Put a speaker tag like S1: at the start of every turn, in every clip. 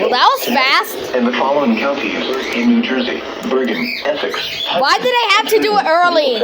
S1: Well, that was fast.
S2: And the following counties in New Jersey: Bergen, Essex.
S1: Why did I have to do it early?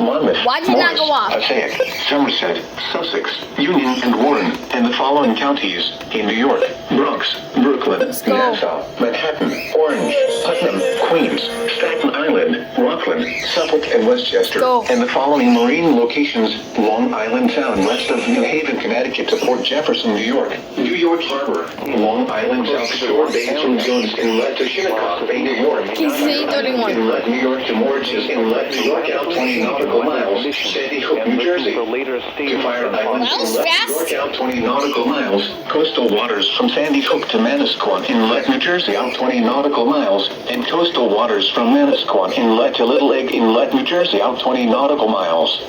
S2: Monmouth,
S1: Why did you not go off?
S2: Passaic, Somerset, Sussex, Union, and Warren. And the following counties in New York: Bronx, Brooklyn,
S1: go.
S2: Nassau, Manhattan, Orange, Putnam, Queens, Staten Island, Rockland, Suffolk, and Westchester.
S1: Go.
S2: And the following marine locations: Long Island Sound west of New Haven, Connecticut to Port Jefferson, New York. New York Harbor, Long Island South Shore, Bay from Jones Inlet to Shinnecock Bay, New York.
S1: KZZ31.
S2: Inlet, New York to Moriches Inlet, New York out 20 nautical miles. Sandy Hook, New Jersey. To Fire Island
S1: That was
S2: Inlet,
S1: fast.
S2: New York out 20 nautical miles. Coastal waters from Sandy Hook to Manasquan Inlet, New Jersey out 20 nautical miles. And coastal waters from Manasquan Inlet to Little Egg Inlet, New Jersey out 20 nautical miles.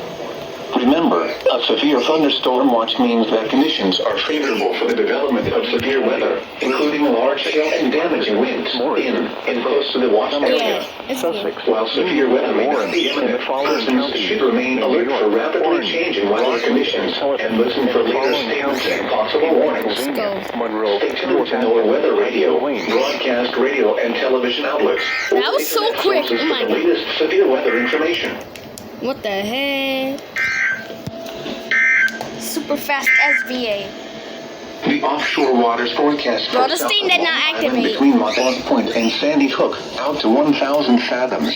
S2: Remember, a severe thunderstorm watch means that conditions are favorable for the development of severe weather, including large hail and damaging winds in and close to the watch area. While severe weather may not be imminent, persons should remain alert for rapidly changing weather conditions and listen for later statements and possible warnings. Stay tuned to NOAA Weather Radio, broadcast radio, and television outlets.
S1: That was so quick. Oh my
S2: The
S1: god.
S2: latest severe weather information.
S1: What the heck? Super fast SVA.
S2: The offshore waters forecast
S1: Bro,
S2: for
S1: this
S2: South
S1: thing did not
S2: Long Island
S1: activate.
S2: between Montauk Point and Sandy Hook out to 1,000 fathoms.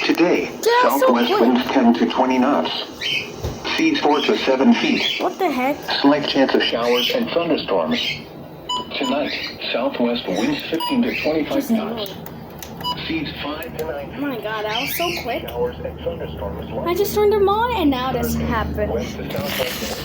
S2: Today,
S1: That's so
S2: southwest
S1: quick.
S2: winds 10 to 20 knots. Seas 4 to 7 feet.
S1: What the heck?
S2: Slight chance of showers and thunderstorms. Tonight, southwest winds 15 to 25 knots. Seas 5 to 9
S1: Oh my god, that was so quick.
S2: showers and thunderstorms.
S1: I just turned them on and now this happened.
S2: West to southwest.